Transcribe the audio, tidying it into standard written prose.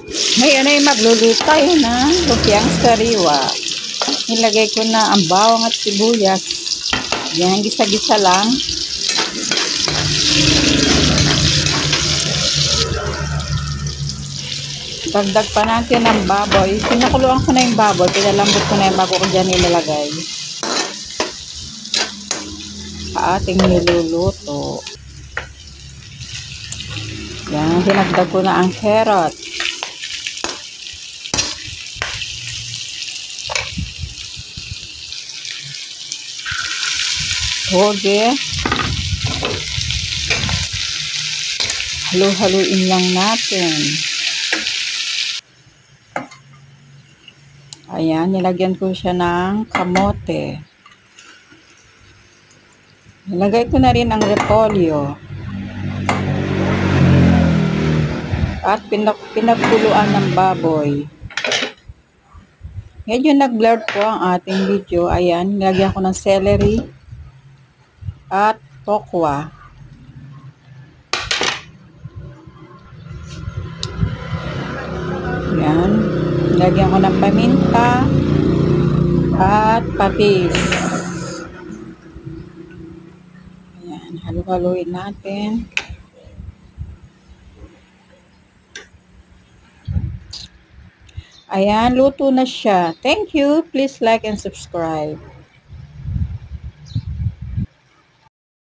Ngayon ay magluluto na lumpiang sariwa. Nilagay ko na ang bawang at sibuyas. Yan, gisa-gisa lang. Dagdag pa natin ang baboy. Pinakuluan ko na yung baboy. Pinalambot ko na yung bago ko dyan nilalagay. Sa ating niluluto. Yan, dinagdag ko na ang carrot. Toge. Halu-haluin lang natin. Ayan, nilagyan ko siya ng kamote. Nilagay ko na rin ang repolyo. At pinagkuluan ng baboy. Medyo nag-blur po ang ating video. Ayan, nilagyan ko ng celery at tokwa. Ayan, nilagyan ko ng paminta at patis. Ayan, halu-haluin natin. Ayan, luto na siya. Thank you. Please like and subscribe.